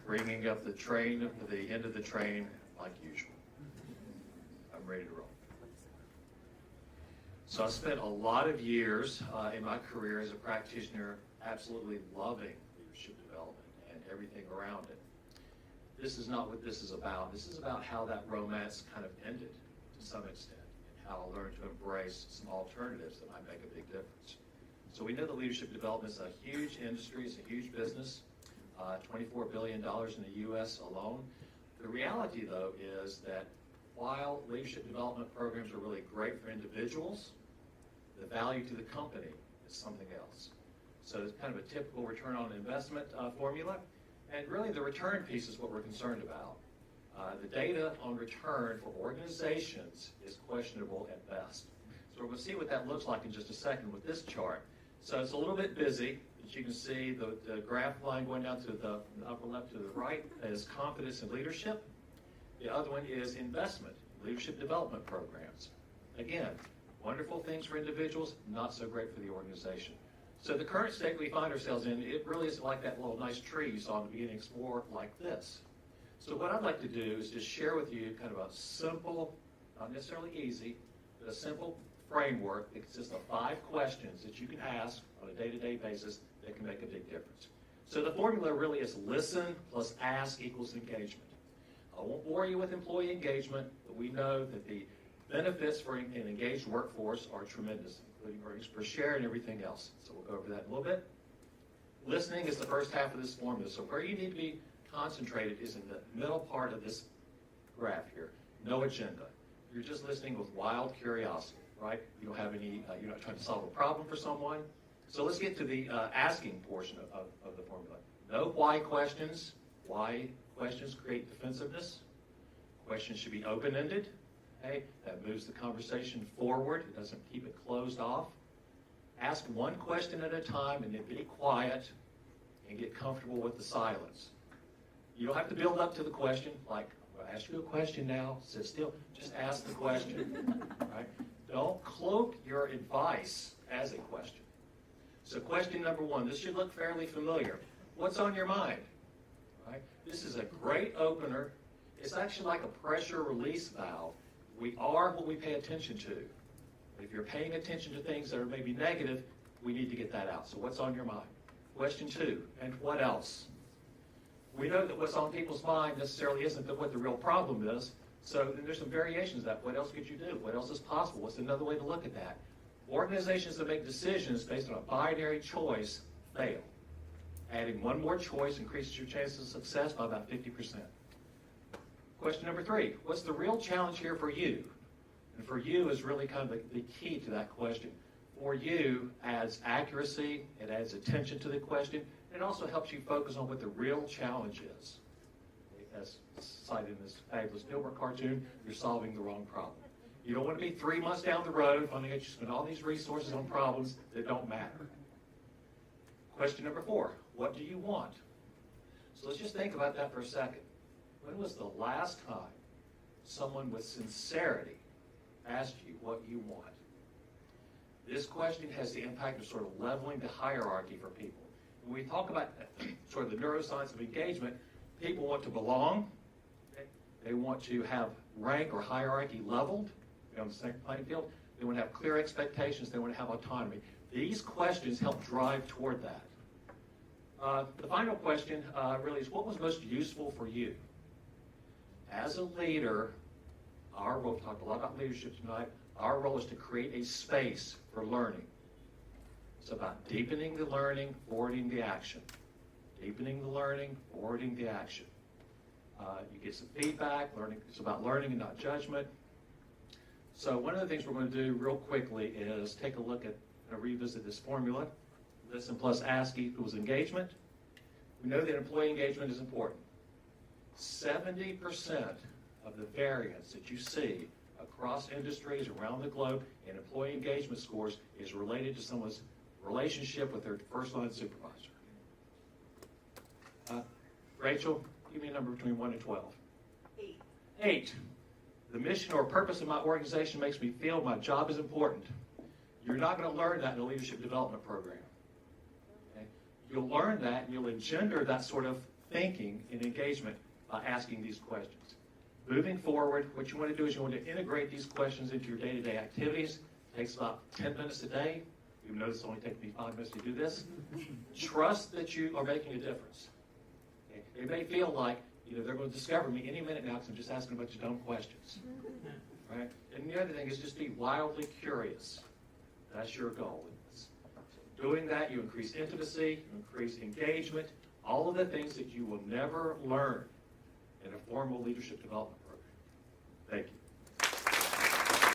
bringing up the train, the end of the train, like usual. I'm ready to roll. So I spent a lot of years in my career as a practitioner absolutely loving leadership development and everything around it. This is not what this is about. This is about how that romance kind of ended to some extent, and how I learned to embrace some alternatives that might make a big difference. So we know that leadership development is a huge industry, it's a huge business, $24 billion in the U.S. alone. The reality, though, is that while leadership development programs are really great for individuals, the value to the company is something else. So it's kind of a typical return on investment formula. And really the return piece is what we're concerned about. The data on return for organizations is questionable at best. So we're going to see what that looks like in just a second with this chart. So it's a little bit busy. As you can see, the graph line going down to the upper left to the right is confidence in leadership. The other one is investment, leadership development programs. Again, wonderful things for individuals, not so great for the organization. So the current state we find ourselves in, it really is like that little nice tree you saw in the beginning. It's more like this. So what I'd like to do is just share with you kind of a simple, not necessarily easy, but a simple framework that consists of 5 questions that you can ask on a day-to-day basis that can make a big difference. So the formula really is listen plus ask equals engagement. I won't bore you with employee engagement, but we know that the benefits for an engaged workforce are tremendous, including earnings per share and everything else. So we'll go over that in a little bit. Listening is the first half of this formula. So where you need to be concentrated is in the middle part of this graph here. No agenda. You're just listening with wild curiosity, right? You don't have any, you're not trying to solve a problem for someone. So let's get to the asking portion of the formula. No why questions. Why questions create defensiveness. Questions should be open-ended. Okay, that moves the conversation forward. It doesn't keep it closed off. Ask one question at a time and then be quiet and get comfortable with the silence. You don't have to build up to the question, like, I'm going to ask you a question now, sit still, just ask the question, right? Don't cloak your advice as a question. So question number 1, this should look fairly familiar. What's on your mind, right? This is a great opener. It's actually like a pressure release valve. We are what we pay attention to. If you're paying attention to things that are maybe negative, we need to get that out. So what's on your mind? Question 2, and what else? We know that what's on people's mind necessarily isn't what the real problem is. So then there's some variations of that. What else could you do? What else is possible? What's another way to look at that? Organizations that make decisions based on a binary choice fail. Adding one more choice increases your chances of success by about 50%. Question number 3, what's the real challenge here for you? And for you is really kind of the key to that question. For you adds accuracy, it adds attention to the question, and it also helps you focus on what the real challenge is. As cited in this fabulous Spielberg cartoon, you're solving the wrong problem. You don't want to be 3 months down the road finding out you spend all these resources on problems that don't matter. Question number 4, what do you want? So let's just think about that for a second. When was the last time someone with sincerity asked you what you want? This question has the impact of sort of leveling the hierarchy for people. When we talk about sort of the neuroscience of engagement, people want to belong. They want to have rank or hierarchy leveled on the same playing field. They want to have clear expectations. They want to have autonomy. These questions help drive toward that. The final question really is, what was most useful for you? As a leader, our role, we talked a lot about leadership tonight, our role is to create a space for learning. It's about deepening the learning, forwarding the action. Deepening the learning, forwarding the action. You get some feedback, learning. It's about learning and not judgment. So one of the things we're going to do real quickly is take a look at, revisit this formula. Listen plus ask equals engagement. We know that employee engagement is important. 70% of the variance that you see across industries around the globe in employee engagement scores is related to someone's relationship with their first-line supervisor. Rachel, give me a number between 1 and 12. 8. 8. The mission or purpose of my organization makes me feel my job is important. You're not going to learn that in a leadership development program. Okay? You'll learn that and you'll engender that sort of thinking and engagement by asking these questions. Moving forward, what you want to do is you want to integrate these questions into your day-to-day activities. It takes about 10 minutes a day. Even though this only takes me 5 minutes to do this. Trust that you are making a difference. Okay? It may feel like they're going to discover me any minute now because I'm just asking a bunch of dumb questions. Right? And the other thing is just be wildly curious. That's your goal. So doing that, you increase intimacy, you increase engagement, all of the things that you will never learn in a formal leadership development program. Thank you.